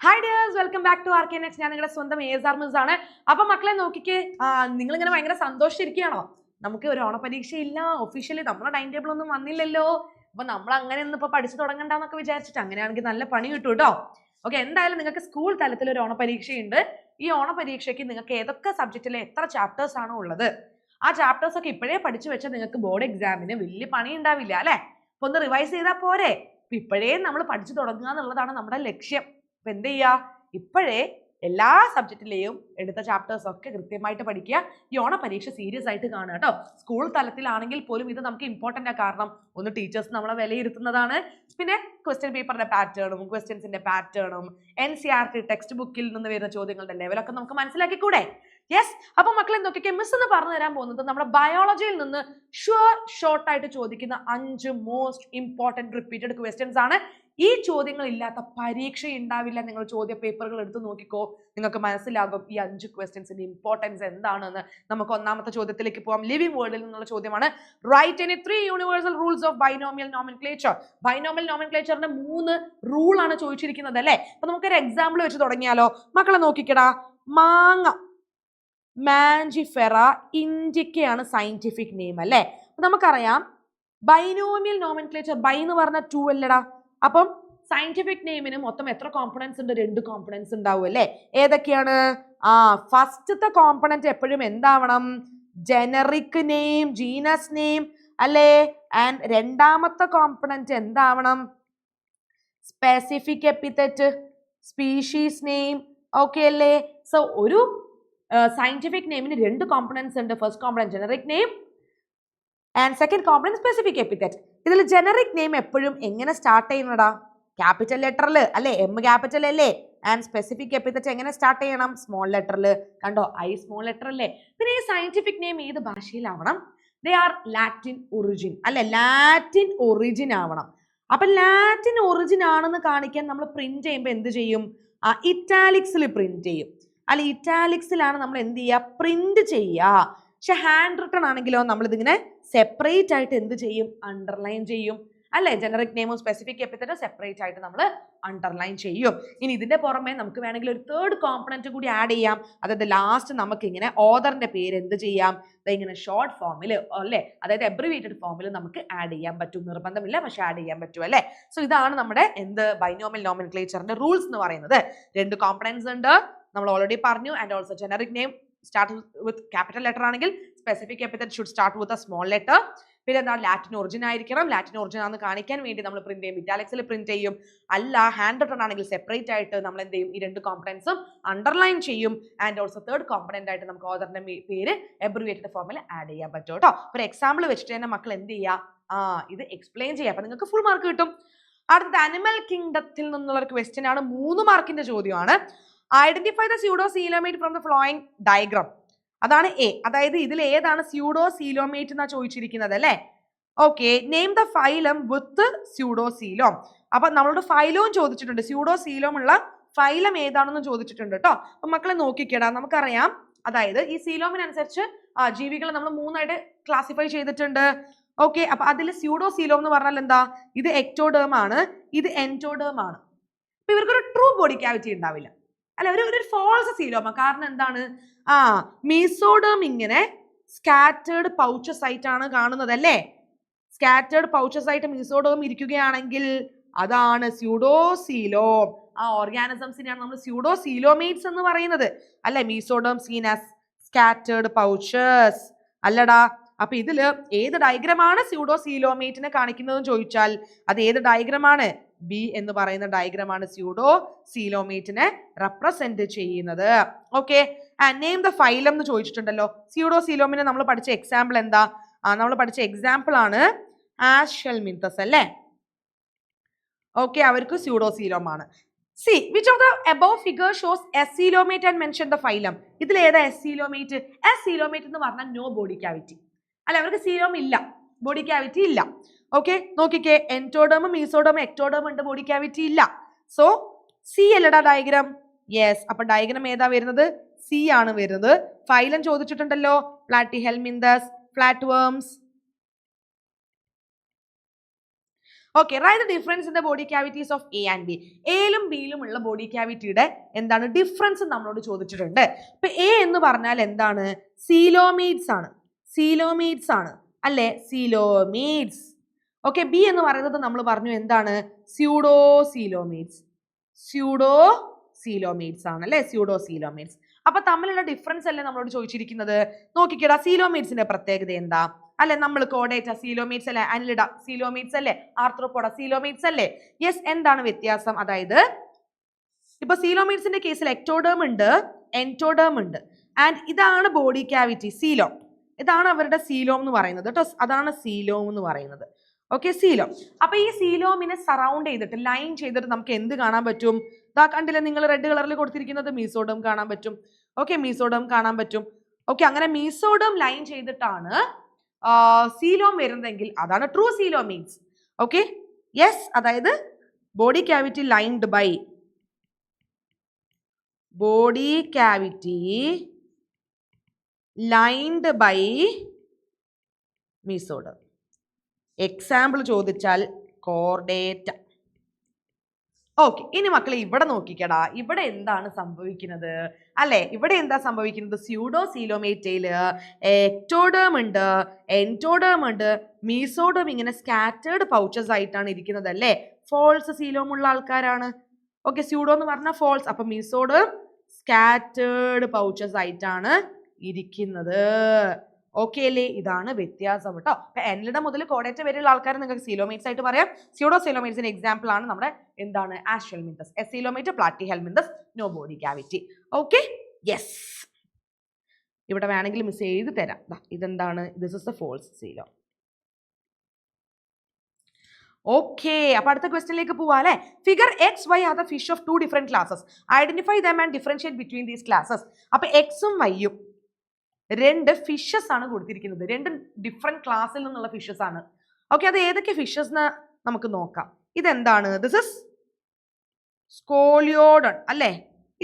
Hi dears, welcome back to R K next. ഞാൻ നിങ്ങളുടെ സ്വന്തം ASR മിസ് ആണ്. അപ്പൊ മക്കളെ നോക്കിക്കേ, നിങ്ങൾ ഇങ്ങനെ ഭയങ്കര സന്തോഷിച്ചിരിക്കുകയാണോ? നമുക്ക് ഒരു ഓണപരീക്ഷ ഇല്ല, ഒഫീഷ്യലി നമ്മുടെ ടൈം ടേബിൾ ഒന്നും വന്നില്ലല്ലോ. അപ്പൊ നമ്മൾ അങ്ങനെ ഒന്നും ഇപ്പൊ പഠിച്ചു തുടങ്ങണ്ടെന്നൊക്കെ വിചാരിച്ചിട്ട് അങ്ങനെയാണെങ്കിൽ നല്ല പണി കിട്ടും കേട്ടോ. ഓക്കെ, എന്തായാലും നിങ്ങൾക്ക് സ്കൂൾ തലത്തിൽ ഒരു ഓണപരീക്ഷയുണ്ട്. ഈ ഓണപരീക്ഷയ്ക്ക് നിങ്ങൾക്ക് ഏതൊക്കെ സബ്ജക്റ്റിലെ എത്ര ചാപ്റ്റേഴ്സ് ആണോ ഉള്ളത്, ആ ചാപ്റ്റേഴ്സ് ഒക്കെ ഇപ്പോഴേ പഠിച്ചു വെച്ചാൽ നിങ്ങൾക്ക് ബോർഡ് എക്സാമിന് വലിയ പണി ഉണ്ടാവില്ല അല്ലെ. അപ്പൊ ഒന്ന് റിവൈസ് ചെയ്താൽ പോരെ. ഇപ്പോഴേ നമ്മൾ പഠിച്ചു തുടങ്ങുക എന്നുള്ളതാണ് നമ്മുടെ ലക്ഷ്യം. അപ്പൊ എന്ത് ചെയ്യുക, ഇപ്പോഴേ എല്ലാ സബ്ജക്റ്റിലെയും എടുത്ത ചാപ്റ്റേഴ്സ് ഒക്കെ കൃത്യമായിട്ട് പഠിക്കുക. ഈ ഓണ പരീക്ഷ സീരിയസ് ആയിട്ട് കാണുക കേട്ടോ. സ്കൂൾ തലത്തിലാണെങ്കിൽ പോലും ഇത് നമുക്ക് ഇമ്പോർട്ടൻ്റ് ആ. കാരണം ഒന്ന് ടീച്ചേഴ്സ് നമ്മളെ വിലയിരുത്തുന്നതാണ്, പിന്നെ ക്വസ്റ്റ്യൻ പേപ്പറിന്റെ പാറ്റേണും ക്വസ്റ്റ്യൻസിന്റെ പാറ്റേണും NCERT ടെക്സ്റ്റ് ബുക്കിൽ നിന്ന് വരുന്ന ചോദ്യങ്ങളുടെ ലെവലൊക്കെ നമുക്ക് മനസ്സിലാക്കിക്കൂടെ? യെസ്. അപ്പൊ മക്കളെ നോക്കിക്കേ, മിസ് എന്ന് പറഞ്ഞു തരാൻ പോകുന്നത് നമ്മുടെ ബയോളജിയിൽ നിന്ന് ഷോർട്ട് ആയിട്ട് ചോദിക്കുന്ന 5 മോസ്റ്റ് ഇമ്പോർട്ടന്റ് റിപ്പീറ്റഡ് ക്വസ്റ്റ്യൻസ് ആണ്. ഈ ചോദ്യങ്ങൾ ഇല്ലാത്ത പരീക്ഷ ഉണ്ടാവില്ല. നിങ്ങൾ ചോദ്യ പേപ്പറുകൾ എടുത്ത് നോക്കിക്കോ, നിങ്ങൾക്ക് മനസ്സിലാകും ഈ 5 ക്വസ്റ്റ്യൻസിന്റെ ഇമ്പോർട്ടൻസ് എന്താണെന്ന്. നമുക്ക് ഒന്നാമത്തെ ചോദ്യത്തിലേക്ക് പോകാം. ലിവിംഗ് വേൾഡിൽ നിന്നുള്ള ചോദ്യമാണ്. Write any 3 universal rules of binomial nomenclature. Binomial നോമൻക്ലേച്ചറിന്റെ 3 റൂൾ ആണ് ചോദിച്ചിരിക്കുന്നത് അല്ലെ. അപ്പൊ നമുക്കൊരു എക്സാമ്പിൾ വെച്ച് തുടങ്ങിയാലോ? മക്കളെ നോക്കിക്കടാ, മാങ്ങ മാഞ്ചിഫെറ ഇൻഡിക്കയാണ് സയന്റിഫിക് നെയിം അല്ലെ. നമുക്കറിയാം ബൈനോമിയൽ നോമൻക്ലേച്ചർ, ബൈ എന്ന് പറഞ്ഞ 2 അല്ലടാ. അപ്പം സയന്റിഫിക് നെയിമിന് മൊത്തം എത്ര കോമ്പണൻസ് ഉണ്ട്? 2 കോമ്പണൻസ് ഉണ്ടാവും അല്ലെ. ഏതൊക്കെയാണ്? ഫസ്റ്റത്തെ കോമ്പണന്റ് എപ്പോഴും എന്താവണം? ജനറിക് നെയിം, ജീനസ് നെയിം അല്ലേ. ആൻഡ് രണ്ടാമത്തെ കോമ്പണന്റ് എന്താവണം? Specific epithet, species name. Okay അല്ലേ? സോ ഒരു സയന്റിഫിക് നെയിമിന് 2 കോമ്പണൻസ് ഉണ്ട്. First component generic name and second component specific epithet. ഇതിൽ ജനറിക് നെയിം എപ്പോഴും എങ്ങനെ സ്റ്റാർട്ട് ചെയ്യുന്നടാ? ക്യാപിറ്റൽ ലെറ്ററിൽ അല്ലെ, M ക്യാപിറ്റൽ അല്ലേ. ആൻഡ് സ്പെസിഫിക് എപ്പിത്തറ്റ് എങ്ങനെ സ്റ്റാർട്ട് ചെയ്യണം? സ്മോൾ ലെറ്ററിൽ. കണ്ടോ, I സ്മോൾ ലെറ്റർ അല്ലേ. പിന്നെ ഈ സയന്റിഫിക് നെയിം ഏത് ഭാഷയിലാവണം? ദേ ആർ ലാറ്റിൻ ഒറിജിൻ അല്ലെ, ലാറ്റിൻ ഒറിജിൻ ആവണം. അപ്പൊ ലാറ്റിൻ ഒറിജിൻ ആണെന്ന് കാണിക്കാൻ നമ്മൾ പ്രിന്റ് ചെയ്യുമ്പോൾ എന്ത് ചെയ്യും? ഇറ്റാലിക്സിൽ പ്രിന്റ് ചെയ്യും അല്ലെ. ഇറ്റാലിക്സിലാണ് നമ്മൾ എന്ത് ചെയ്യുക? പ്രിന്റ് ചെയ്യുക. പക്ഷെ ഹാൻഡ് റിട്ടൺ ആണെങ്കിലോ നമ്മൾ ഇതിങ്ങനെ സെപ്പറേറ്റ് ആയിട്ട് എന്ത് ചെയ്യും? അണ്ടർലൈൻ ചെയ്യും അല്ലെ. ജനറിക് നെയിമും സ്പെസിഫിക് എപ്പിത്തറ്റും സെപ്പറേറ്റ് ആയിട്ട് നമ്മൾ അണ്ടർലൈൻ ചെയ്യും. ഇനി ഇതിന്റെ പുറമെ നമുക്ക് വേണമെങ്കിൽ ഒരു 3rd കോമ്പണന്റ് കൂടി ആഡ് ചെയ്യാം. അതായത് ലാസ്റ്റ് നമുക്ക് ഇങ്ങനെ ഓതറിന്റെ പേര് എന്ത് ചെയ്യാം? ഇങ്ങനെ ഷോർട്ട് ഫോമിൽ അല്ലെ, അതായത് എബ്രിവേറ്റഡ് ഫോമിൽ നമുക്ക് ആഡ് ചെയ്യാൻ പറ്റും. നിർബന്ധമില്ല, പക്ഷെ ആഡ് ചെയ്യാൻ പറ്റും അല്ലെ. സോ ഇതാണ് നമ്മുടെ ബൈനോമിയൽ നോമൻക്ലേച്ചറിന്റെ റൂൾസ് എന്ന് പറയുന്നത്. 2 കോമ്പണൻസ് ഉണ്ട്, നമ്മൾ ഓൾറെഡി പറഞ്ഞു. And also generic name start with capital letter ആണെങ്കിൽ specific epithet should start with a small letter. പിന്നെ എന്താ? ലാറ്റിൻ ഒറിജിൻ ആയിരിക്കണം. ലാറ്റിൻ ഒറിജിൻ ആണെന്ന് കാണിക്കാൻ വേണ്ടി നമ്മൾ പ്രിന്റ് ചെയ്യും, ഇറ്റാലിക്സിൽ പ്രിന്റ് ചെയ്യും. അല്ല ഹാൻഡ് റിട്ടൺ ആണെങ്കിൽ സെപ്പറേറ്റ് ആയിട്ട് നമ്മൾ എന്ത് ചെയ്യും? ഈ 2 കോമ്പണൻസും അണ്ടർലൈൻ ചെയ്യും. ആൻഡ് ഓൾസോ 3rd കോമ്പണന്റ് ആയിട്ട് നമുക്ക് ഓതറിന്റെ പേര് എബ്രിവേറ്റഡ് ഫോമിൽ ആഡ് ചെയ്യാൻ പറ്റും കേട്ടോ. ഒരു എക്സാമ്പിൾ വെച്ചിട്ട് തന്നെ മക്കൾ എന്ത് ചെയ്യുക? ഇത് എക്സ്പ്ലെയിൻ ചെയ്യാം. അപ്പൊ നിങ്ങൾക്ക് ഫുൾ മാർക്ക് കിട്ടും. അടുത്തത് അനിമൽ കിങ്ഡത്തിൽ നിന്നുള്ള ഒരു ക്വസ്റ്റ്യൻ ആണ്. 3 മാർക്കിന്റെ ചോദ്യമാണ്. Identify the pseudo coelomate from the flowing diagram. അതാണ് A. അതായത് ഇതിൽ ഏതാണ് സ്യൂഡോ സീലോമേറ്റ് എന്നാ ചോദിച്ചിരിക്കുന്നത് അല്ലെ. Okay, name the phylum with pseudo coelom. അപ്പൊ നമ്മളോട് ഫൈലവും ചോദിച്ചിട്ടുണ്ട്, സ്യൂഡോ സീലോം ഉള്ള ഫൈലം ഏതാണെന്ന് ചോദിച്ചിട്ടുണ്ട് കേട്ടോ. അപ്പൊ മക്കളെ നോക്കിക്കേടാ, നമുക്കറിയാം അതായത് ഈ സീലോമിനനുസരിച്ച് ജീവികളെ നമ്മൾ 3 ആയിട്ട് ക്ലാസിഫൈ ചെയ്തിട്ടുണ്ട്. ഓക്കെ, അപ്പൊ അതിൽ സ്യൂഡോ സീലോം എന്ന് പറഞ്ഞാൽ എന്താ? ഇത് എക്ടോഡേം ആണ്, ഇത് എൻറ്റോഡേം ആണ്. അപ്പൊ ഇവർക്കൊരു ട്രൂ ബോഡി ക്യാവിറ്റി ഉണ്ടാവില്ല അല്ലെ, ഒരു ഫോൾസ് സീലോമ. കാരണം എന്താണ്? മീസോഡേം ഇങ്ങനെ സ്കാറ്റേർഡ് പൗച്ചസ് ആയിട്ടാണ് കാണുന്നത് അല്ലേ. സ്കാറ്റേർഡ് പൗച്ചസ് ആയിട്ട് മീസോഡേം ഇരിക്കുകയാണെങ്കിൽ അതാണ് സ്യൂഡോസീലോം. ഓർഗാനിസംസിനെയാണ് നമ്മൾ സ്യൂഡോസീലോമേറ്റ്സ് എന്ന് പറയുന്നത് അല്ലെ. Mesoderm scene as scattered pouches അല്ലടാ. അപ്പൊ ഇതില് ഏത് ഡയഗ്രമാണ് സ്യൂഡോസീലോമേറ്റിനെ കാണിക്കുന്നതെന്ന് ചോദിച്ചാൽ അത് ഏത് ഡയഗ്രമാണ്? B എന്ന് പറയുന്ന ഡയഗ്രമാണ് സ്യൂഡോ സീലോമേറ്റിനെ റെപ്രസെന്റ് ചെയ്യുന്നത്. ഓക്കെ, നെയിം ദ ഫൈലം എന്ന് ചോദിച്ചിട്ടുണ്ടല്ലോ. സ്യൂഡോ സീലോമിനെ നമ്മൾ പഠിച്ച എക്സാമ്പിൾ എന്താ? നമ്മൾ പഠിച്ച എക്സാമ്പിൾ ആണ് ആഷെൽമിന്തസ് അല്ലേ. ഓക്കെ, അവർക്ക് സ്യൂഡോ സീലോം ആണ്. See, which of the above figure shows S coelomate and mention the phylum? ഇതിൽ ഏതാ S coelomate? S coelomate എന്ന് പറഞ്ഞാൽ നോ ബോഡി ക്യാവിറ്റി അല്ല, അവർക്ക് സീലോം ഇല്ല, ബോഡി ക്യാവിറ്റി ഇല്ല. ഓക്കെ, നോക്കിക്കേ, എൻറ്റോഡേം മീസോഡേം എക്ടോഡേം ഉണ്ട്, ബോഡി ക്യാവിറ്റി ഇല്ല. സോ C അല്ലടാ ഡയഗ്രാം. യെസ്, അപ്പൊ ഡയഗ്രാം ഏതാ വരുന്നത്? C ആണ് വരുന്നത്. ഫൈലം ചോദിച്ചിട്ടുണ്ടല്ലോ, platyhelminthes, flat worms. Okay, right the difference in the body cavities of A and B. എയിലും ബിയിലും ഉള്ള ബോഡി ക്യാവിറ്റിയുടെ എന്താണ് ഡിഫറൻസ് നമ്മളോട് ചോദിച്ചിട്ടുണ്ട്. ഇപ്പൊ എ എന്ന് പറഞ്ഞാൽ എന്താണ്? സീലോമീഡ്സ് ആണ്. സീലോമീഡ്സ് ആണ് അല്ലെ? സീലോമീഡ്സ്. ഓക്കെ, ബി എന്ന് പറയുന്നത് നമ്മൾ പറഞ്ഞു എന്താണ്? സ്യൂഡോ സീലോമീഡ്സ്. സ്യൂഡോ സീലോമീഡ്സ് ആണ് അല്ലെ? സ്യൂഡോ സീലോമീഡ്സ്. അപ്പൊ തമ്മിലുള്ള ഡിഫറൻസ് അല്ലേ നമ്മളോട് ചോദിച്ചിരിക്കുന്നത്. നോക്കിക്കേടാ, സീലോമീഡ്സിന്റെ പ്രത്യേകത എന്താ അല്ലെ? നമ്മൾ കോഡേറ്റ സീലോമീഡ്സ് അല്ലെ? അനിലിഡ സീലോമീഡ്സ് അല്ലെ? ആർത്രോപോഡ സീലോമീഡ്സ് അല്ലെ? യെസ്, എന്താണ് വ്യത്യാസം? അതായത് ഇപ്പൊ സീലോമീഡ്സിന്റെ കേസിൽ എക്ടോഡേം ഉണ്ട്, എൻറ്റോഡേം ഉണ്ട്. ആൻഡ് ഇതാണ് ബോഡി ക്യാവിറ്റി, സീലോം. ഇതാണ് അവരുടെ സീലോം എന്ന് പറയുന്നത് കേട്ടോ. അതാണ് സീലോം എന്ന് പറയുന്നത്. Okay, coelom. അപ്പൊ ഈ സീലോമിനെ സറൗണ്ട് ചെയ്തിട്ട് ലൈൻ ചെയ്തിട്ട് നമുക്ക് എന്ത് കാണാൻ പറ്റും? ഇതാ കണ്ടില്ലേ നിങ്ങൾ റെഡ് കളറിൽ കൊടുത്തിരിക്കുന്നത്? മീസോഡം കാണാൻ പറ്റും. ഓക്കെ, മീസോഡം കാണാൻ പറ്റും. ഓക്കെ, അങ്ങനെ മീസോഡം ലൈൻ ചെയ്തിട്ടാണ് സീലോം വരുന്നതെങ്കിൽ അതാണ് ട്രൂ സീലോമീഡ്സ്. ഓക്കെ, യെസ്, അതായത് body cavity lined by body cavity lined by mesoderm. Example ചോദിച്ചാൽ കോർഡേറ്റ. ഓക്കെ, ഇനി മക്കളെ ഇവിടെ നോക്കിക്കടാ, ഇവിടെ എന്താണ് സംഭവിക്കുന്നത് അല്ലെ? ഇവിടെ എന്താ സംഭവിക്കുന്നത്? സ്യൂഡോ സീലോമേറ്റയില് എക്ടോഡേം ഉണ്ട്, എൻറ്റോഡേം ഉണ്ട്, മീസോഡേം ഇങ്ങനെ സ്കാറ്റേർഡ് പൗച്ചസ് ആയിട്ടാണ് ഇരിക്കുന്നത് അല്ലേ? ഫോൾസ് സീലോം ഉള്ള ആൾക്കാരാണ്. ഓക്കെ, സ്യൂഡോ എന്ന് പറഞ്ഞാൽ ഫോൾസ്, അപ്പൊ മീസോഡേം സ്കാറ്റേർഡ് പൗച്ചസ് ആയിട്ടാണ് ഇരിക്കുന്നത്. ഓക്കെ അല്ലേ? ഇതാണ് വ്യത്യാസം കേട്ടോ. അപ്പൊ എനിലിഡ മുതൽ കോഡേറ്റ വരെയുള്ള ആൾക്കാർ നിങ്ങൾക്ക് സീലോമേറ്റ്സ് ആയിട്ട് പറയാം. സ്യൂഡോ സീലോമേറ്റ്സിന്റെ എക്സാമ്പിൾ ആണ് നമ്മുടെ എന്താണ്? Aschelminthes. Acoelomate, platyhelminthes, no body cavity. Okay, yes. ഇവിടെ വേണമെങ്കിൽ മിസ് ചെയ്ത് തരാം. ഇതെന്താണ്? ദിസ് ഇസ് ദ ഫോൾസ് സീലോ. ഓക്കെ, അപ്പൊ അടുത്ത ക്വസ്റ്റ്യനിലേക്ക് പോവാ അല്ലെ? Figure X Y are the fish of 2 different classes. Identify them and differentiate between these classes. അപ്പൊ എക്സും വൈയും രണ്ട് ഫിഷസ് ആണ് കൊടുത്തിരിക്കുന്നത്. രണ്ട് ഡിഫറെന്റ് ക്ലാസ്സിൽ നിന്നുള്ള ഫിഷസ് ആണ്. ഓക്കെ, അത് ഏതൊക്കെ ഫിഷസ് എന്ന് നമുക്ക് നോക്കാം. ഇതെന്താണ്? ദിസ് ഇസ് സ്കോളിയോഡൺ അല്ലേ?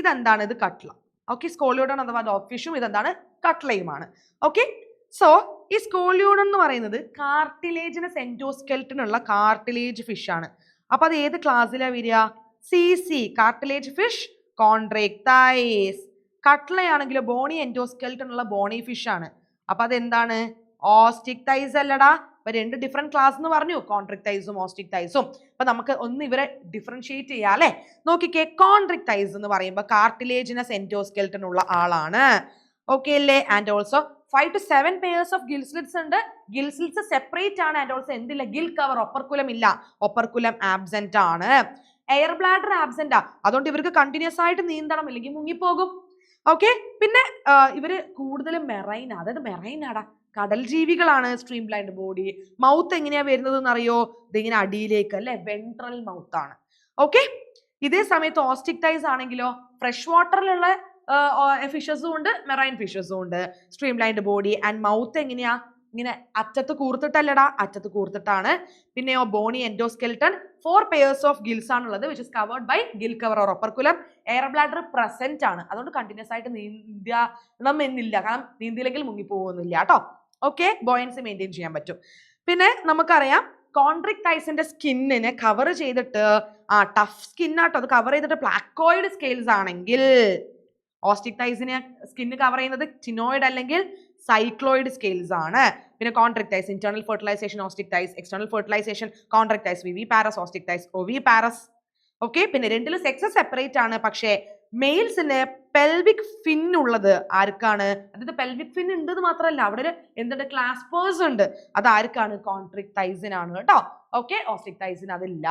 ഇതെന്താണ്? ഇത് കട്ട്ല. ഓക്കെ, സ്കോളിയോഡൺ അഥവാ ഡോഗ് ഫിഷും ഇതെന്താണ്? കട്ട്ലയുമാണ്. ഓക്കെ, സോ ഈ സ്കോളിയോഡൺ എന്ന് പറയുന്നത് കാർട്ടിലേജിനസ് എൻഡോസ്കെൽറ്റൻ ഉള്ള കാർട്ടിലേജ് ഫിഷ് ആണ്. അപ്പൊ അത് ഏത് ക്ലാസ്സിലാണ് വരിക? C cartilage fish, chondrichthyes. കട്ട്ലയാണെങ്കിൽ ബോണി എൻഡോസ്കെൽറ്റൻ ഉള്ള ബോണി ഫിഷ് ആണ്. അപ്പൊ അതെന്താണ്? ഓസ്റ്റിക്ടൈസ് അല്ലടാ. ഇപ്പൊ രണ്ട് ഡിഫറെന്റ് ക്ലാസ് എന്ന് പറഞ്ഞു, കോൺട്രക്ടൈസും ഓസ്റ്റിക്ടൈസും. അപ്പൊ നമുക്ക് ഒന്ന് ഇവരെ ഡിഫറൻഷിയേറ്റ് ചെയ്യാം അല്ലെ? നോക്കിക്കേ, കോൺട്രക്ടൈസ് എന്ന് പറയുമ്പോൾ കാർട്ടിലേജിനസ് എൻഡോസ്കെൽറ്റൻ ഉള്ള ആളാണ്. ഓക്കെ അല്ലേ? And also 5 to 7 pairs of gill slits ഉണ്ട്. ഗിൽ സ്ലിറ്റ്സ് സെപ്പറേറ്റ് ആണ്. ആൻഡ് ഓൾസോ എന്തില്ല? ഗിൽ കവർ, ഒപ്പർക്കുലം ഇല്ല. ഒപ്പർക്കുലം ആബ്സെന്റ് ആണ്. എയർ ബ്ലാഡർ ആബ്സെന്റ് ആ. അതുകൊണ്ട് ഇവർക്ക് കണ്ടിന്യൂസ് ആയിട്ട് നീന്തണം, ഇല്ലെങ്കിൽ മുങ്ങിപ്പോകും. ഓക്കെ, പിന്നെ ഇവര് കൂടുതലും മെറൈൻ, അതായത് മെറൈൻ ആടാ, കടൽ ജീവികളാണ്. Streamlined body. മൗത്ത് എങ്ങനെയാ വരുന്നത് എന്നറിയോ? ഇതിങ്ങനെ അടിയിലേക്ക് അല്ലെ? വെൻട്രൽ മൗത്ത് ആണ്. ഓക്കെ, ഇതേ സമയത്ത് ഓസ്റ്റിക്ടൈസ് ആണെങ്കിലോ ഫ്രഷ് വാട്ടറിലുള്ള ഫിഷസും ഉണ്ട്, മെറൈൻ ഫിഷസും ഉണ്ട്. Stream lined body and mouth എങ്ങനെയാ? ഇങ്ങനെ അറ്റത്ത് കൂർത്തിട്ടല്ലടാ, അറ്റത്ത് കൂർത്തിട്ടാണ്. പിന്നെയോ Boney endoskeleton. 4 pairs of gills ആണുള്ളത്, which is covered by gill cover or operculum. Air bladder present ആണ്. അതുകൊണ്ട് കണ്ടിന്യൂസ് ആയിട്ട് നീന്തണം എന്നില്ല, കാരണം നീന്തിയില്ലെങ്കിൽ മുങ്ങിപ്പോകുന്നില്ല കേട്ടോ. ഓക്കെ, ബോയൻസി മെയിൻറ്റെയിൻ ചെയ്യാൻ പറ്റും. പിന്നെ നമുക്കറിയാം കോൺട്രക്ടൈസിന്റെ സ്കിന്നിനെ കവർ ചെയ്തിട്ട് ടഫ് സ്കിന്നാട്ടോ അത് കവർ ചെയ്തിട്ട് പ്ലാക്കോയിഡ് സ്കെയിൽസ് ആണെങ്കിൽ, ഓസ്റ്റിക്ടൈസിനെ സ്കിന്ന് കവർ ചെയ്യുന്നത് ടിനോയിഡ് അല്ലെങ്കിൽ സൈക്ലോയിഡ് സ്കെയിൽസ് ആണ്. പിന്നെ chondrichthyes, internal fertilisation osteichthyes, external fertilisation chondrichthyes, viviparous osteichthyes, oviparous. Okay, പിന്നെ രണ്ടിലും സെക്സസ് സെപ്പറേറ്റ് ആണ്. പക്ഷേ മെയിൽസിന് പെൽവിക് ഫിൻ ഉള്ളത് ആർക്കാണ്? അതായത് പെൽവിക് ഫിൻ ഉണ്ടെന്ന് മാത്രമല്ല, അവിടെ ഒരു എന്തുണ്ട്? ക്ലാസ്പേഴ്സ് ഉണ്ട്. അത് ആർക്കാണ്? കോൺട്രക്ടൈസിനാണ് കേട്ടോ. ഓക്കെ, ഓസ്റ്റിക്ടൈസിന് അതില്ല.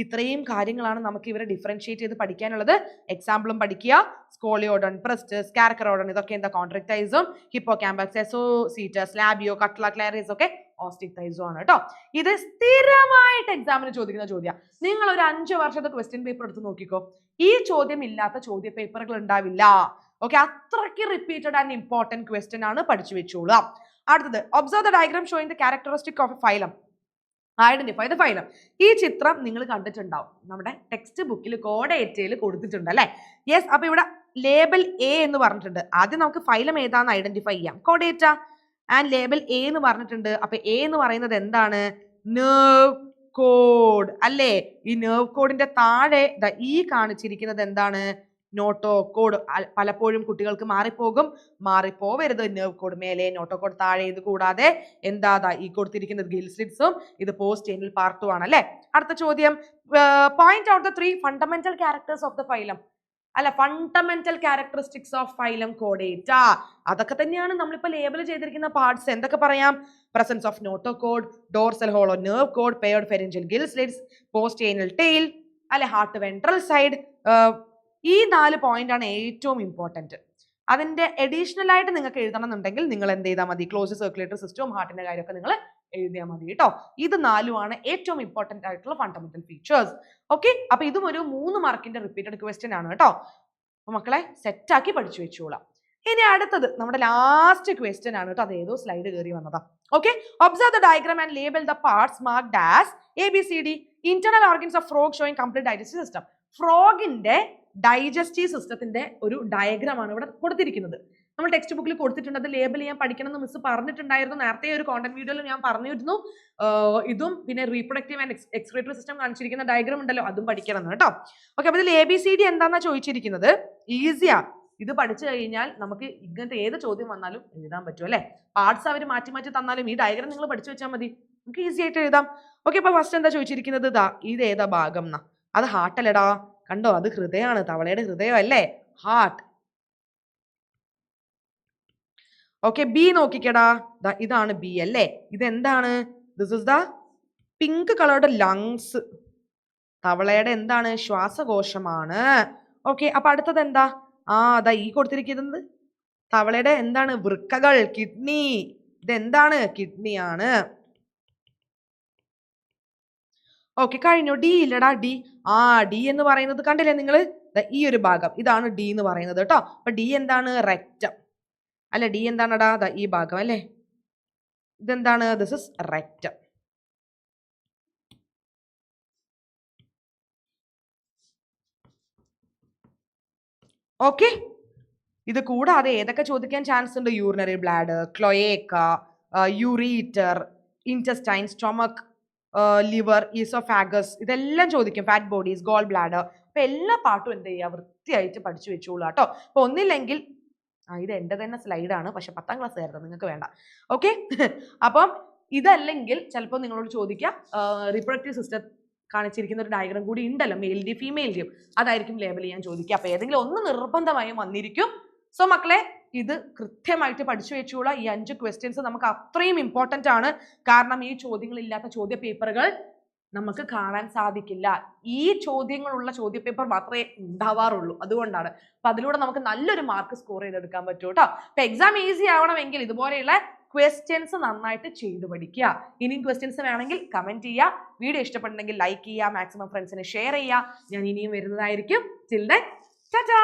ഇത്രയും കാര്യങ്ങളാണ് നമുക്ക് ഇവരെ ഡിഫറൻഷിയേറ്റ് ചെയ്ത് പഠിക്കാനുള്ളത്. എക്സാമ്പിളും പഠിക്കുക. സ്കോളിയോഡൺ, പ്രസ്റ്റസ്, കാരക്കറോഡൺ, ഇതൊക്കെ എന്താ? കോൺട്രക്ടൈസും. ഹിപ്പോകാമ്പസ്, എസോസീറ്റസ്, ലാബിയോ, കട്ട്ല, ക്ലാരിസ് ഒക്കെ ഓസ്റ്റിക്ടൈസും ആണ് കേട്ടോ. ഇത് സ്ഥിരമായിട്ട് എക്സാമിന് ചോദിക്കുന്ന ചോദ്യം. നിങ്ങൾ ഒരു 5 വർഷത്തെ ക്വസ്റ്റ്യൻ പേപ്പർ എടുത്ത് നോക്കിക്കോ, ഈ ചോദ്യം ഇല്ലാത്ത ചോദ്യ പേപ്പറുകൾ ഉണ്ടാവില്ല. ഓക്കെ, അത്രയ്ക്ക് റിപ്പീറ്റഡ് ആൻഡ് ഇമ്പോർട്ടന്റ് ക്വസ്റ്റ്യൻ ആണ്, പഠിച്ചു വെച്ചോളാം. അടുത്തത്, observe the diagram showing the characteristic of A phylum. Identify the phylum. ഈ ചിത്രം നിങ്ങൾ കണ്ടിട്ടുണ്ടാവും, നമ്മുടെ ടെക്സ്റ്റ് ബുക്കിൽ കോഡേറ്റയിൽ കൊടുത്തിട്ടുണ്ട് അല്ലെ? യെസ്. അപ്പൊ ഇവിടെ ലേബൽ എ എന്ന് പറഞ്ഞിട്ടുണ്ട്. ആദ്യം നമുക്ക് ഫൈലം ഏതാന്ന് ഐഡന്റിഫൈ ചെയ്യാം. കോഡേറ്റ ആൻഡ് ലേബൽ എ എന്ന് പറഞ്ഞിട്ടുണ്ട്. അപ്പൊ എ എന്ന് പറയുന്നത് എന്താണ്? നെർവ് കോഡ് അല്ലേ? ഈ നെർവ് കോഡിന്റെ താഴെ ഈ കാണിച്ചിരിക്കുന്നത് എന്താണ്? നോട്ടോ കോഡ്. പലപ്പോഴും കുട്ടികൾക്ക് മാറിപ്പോവരുത്. നെർവ് കോഡ് മേലെ, നോട്ടോ കോഡ് താഴെ. ഇത് കൂടാതെ എന്താ ഈ കൊടുത്തിരിക്കുന്നത് ഗിൽ സ്ലിറ്റ്സും. ഇത് പോസ്റ്റ് ഏനൽ പാർട്ടും ആണ് അല്ലെ? അടുത്ത ചോദ്യം, point out the 3 fundamental characters of the phylum. അല്ല, ഫണ്ടമെന്റൽ ക്യാരക്ടറിസ്റ്റിക്സ് ഓഫ് ഫൈലം കോഡേറ്റ. അതൊക്കെ തന്നെയാണ് നമ്മളിപ്പോ ലേബൽ ചെയ്തിരിക്കുന്ന പാർട്സ്. എന്തൊക്കെ പറയാം? Presence of notochord, dorsal hollow nerve cord, paired pharyngeal gill slits, post anal tail അല്ലെ, ഹാർട്ട് വെൻട്രൽ സൈഡ്. ഈ 4 പോയിന്റ് ആണ് ഏറ്റവും ഇമ്പോർട്ടന്റ്. അതിന്റെ അഡീഷണൽ ആയിട്ട് നിങ്ങൾക്ക് എഴുതണം എന്നുണ്ടെങ്കിൽ നിങ്ങൾ എന്ത് ചെയ്താൽ മതി? ക്ലോസ് സർക്കുലേറ്ററി സിസ്റ്റവും ഹാർട്ടിന്റെ കാര്യമൊക്കെ നിങ്ങൾ എഴുതിയാൽ മതി കേട്ടോ. ഇത് 4 ആണ് ഏറ്റവും ഇമ്പോർട്ടന്റ് ആയിട്ടുള്ള ഫണ്ടമെന്റൽ ഫീച്ചേഴ്സ്. ഓക്കെ, അപ്പൊ ഇതും ഒരു 3 മാർക്കിന്റെ റിപ്പീറ്റഡ് ക്വസ്റ്റ്യൻ ആണ് കേട്ടോ. അപ്പൊ മക്കളെ സെറ്റ് ആക്കി പഠിച്ചു വെച്ചോളാം. ഇനി അടുത്തത് നമ്മുടെ ലാസ്റ്റ് ക്വസ്റ്റ്യൻ ആണ് കേട്ടോ. അത് ഏതോ സ്ലൈഡ് കയറി വന്നതാ. Okay, observe the diagram and label the parts marked as ABCD. Internal organs of frog showing complete digestive system. ഫ്രോഗിന്റെ ഡൈജസ്റ്റീവ് സിസ്റ്റത്തിന്റെ ഒരു ഡയഗ്രാം ആണ് ഇവിടെ കൊടുത്തിരിക്കുന്നത്. നമ്മൾ ടെക്സ്റ്റ് ബുക്കിൽ കൊടുത്തിട്ടുണ്ട്. അത് ലേബൽ ചെയ്യാൻ പഠിക്കണം എന്ന് മിസ് പറഞ്ഞിട്ടുണ്ടായിരുന്നു. നേരത്തെ ഒരു കോണ്ടന്റ് വീഡിയോയിൽ ഞാൻ പറഞ്ഞിരുന്നു. ഇതും പിന്നെ റീപ്രൊഡക്റ്റീവ് ആൻഡ് എക്സ്ക്രീറ്ററി സിസ്റ്റം കാണിച്ചിരിക്കുന്ന ഡയഗ്രാം ഉണ്ടല്ലോ, അതും പഠിക്കണം എന്ന് കേട്ടോ. ഓക്കെ, അപ്പൊ ഇതിൽ ABCD എന്താണെന്നാ ചോദിച്ചിരിക്കുന്നത്? ഈസിയാ. ഇത് പഠിച്ചു കഴിഞ്ഞാൽ നമുക്ക് ഇങ്ങനത്തെ ഏത് ചോദ്യം വന്നാലും എഴുതാൻ പറ്റും അല്ലെ? പാർട്സ് അവർ മാറ്റി മാറ്റി തന്നാലും ഈ ഡയഗ്രാം നിങ്ങൾ പഠിച്ചു വെച്ചാൽ മതി, നമുക്ക് ഈസി ആയിട്ട് എഴുതാം. ഓക്കെ, അപ്പൊ ഫസ്റ്റ് എന്താ ചോദിച്ചിരിക്കുന്നത്? ഇത് ഏതാ ഭാഗം എന്നാ? അത് ഹാർട്ട് അല്ലടാ, കണ്ടോ? അത് ഹൃദയമാണ്, തവളയുടെ ഹൃദയം അല്ലേ, ഹാർട്ട്. ഓക്കെ, ബി നോക്കിക്കടാ, ഇതാണ് ബി അല്ലേ? ഇതെന്താണ്? ദിസ് ഇസ് ദ പിങ്ക് കളറുടെ ലങ്സ്. തവളയുടെ എന്താണ്? ശ്വാസകോശമാണ്. ഓക്കെ, അപ്പൊ അടുത്തത് എന്താ? അതാ ഈ കൊടുത്തിരിക്കുന്നത് തവളയുടെ എന്താണ്? വൃക്കകൾ, കിഡ്നി. ഇതെന്താണ്? കിഡ്നിയാണ്. ഓക്കെ, കഴിഞ്ഞു. ഡി ഇല്ലടാ, ഡി. ഡി എന്ന് പറയുന്നത് കണ്ടില്ലേ നിങ്ങൾ? ഈ ഒരു ഭാഗം, ഇതാണ് ഡി എന്ന് പറയുന്നത് കേട്ടോ. അപ്പൊ ഡി എന്താണ്? റെക്റ്റം അല്ലെ? ഡി എന്താണടാ? ഈ ഭാഗം അല്ലേ? ഇതെന്താണ്? This is rectum. ഓക്കെ, ഇത് കൂടാതെ ഏതൊക്കെ ചോദിക്കാൻ ചാൻസ് ഉണ്ട്? Urinary bladder, cloaca, ureter, intestine, stomach, liver, oesophagus, ഇതെല്ലാം ചോദിക്കും. Fat bodies, gall bladder. അപ്പൊ എല്ലാ പാർട്ടും എന്ത് ചെയ്യുക? വൃത്തിയായിട്ട് പഠിച്ചു വെച്ചോളൂ കേട്ടോ. അപ്പൊ ഒന്നില്ലെങ്കിൽ ഇത് എൻ്റെ തന്നെ സ്ലൈഡാണ്, പക്ഷെ 10ാം ക്ലാസ് ആയിരുന്നു, നിങ്ങൾക്ക് വേണ്ട. ഓക്കെ, അപ്പം ഇതല്ലെങ്കിൽ ചിലപ്പോൾ നിങ്ങളോട് ചോദിക്കുക റീപ്രൊഡക്റ്റീവ് സിസ്റ്റം കാണിച്ചിരിക്കുന്ന ഒരു ഡയഗ്രാം കൂടി ഉണ്ടല്ലോ, മെയിലിന്റെയും ഫീമെയിലിന്റെയും, അതായിരിക്കും ലേബൽ ചെയ്യാൻ ചോദിക്കുക. അപ്പൊ ഏതെങ്കിലും ഒന്ന് നിർബന്ധമായും വന്നിരിക്കും. സോ മക്കളെ, ഇത് കൃത്യമായിട്ട് പഠിച്ചു വെച്ചോളൂ. ഈ 5 ക്വസ്റ്റ്യൻസ് നമുക്ക് അത്രയും ഇമ്പോർട്ടന്റ് ആണ്. കാരണം ഈ ചോദ്യങ്ങളില്ലാത്ത ചോദ്യ പേപ്പറുകൾ നമുക്ക് കാണാൻ സാധിക്കില്ല. ഈ ചോദ്യങ്ങളുള്ള ചോദ്യ പേപ്പർ മാത്രമേ ഉണ്ടാവാറുള്ളൂ, അതുകൊണ്ടാണ്. അപ്പൊ അതിലൂടെ നമുക്ക് നല്ലൊരു മാർക്ക് സ്കോർ ചെയ്തെടുക്കാൻ പറ്റും കേട്ടോ. അപ്പൊ എക്സാം ഈസി ആവണമെങ്കിൽ ഇതുപോലെയുള്ള ക്വസ്റ്റ്യൻസ് നന്നായിട്ട് ചെയ്തു പഠിക്കുക. ഇനിയും ക്വസ്റ്റ്യൻസ് വേണമെങ്കിൽ കമന്റ് ചെയ്യുക. വീഡിയോ ഇഷ്ടപ്പെടുന്നെങ്കിൽ ലൈക്ക് ചെയ്യുക, മാക്സിമം ഫ്രണ്ട്സിന് ഷെയർ ചെയ്യുക. ഞാൻ ഇനിയും വരുന്നതായിരിക്കും. Till then Tata.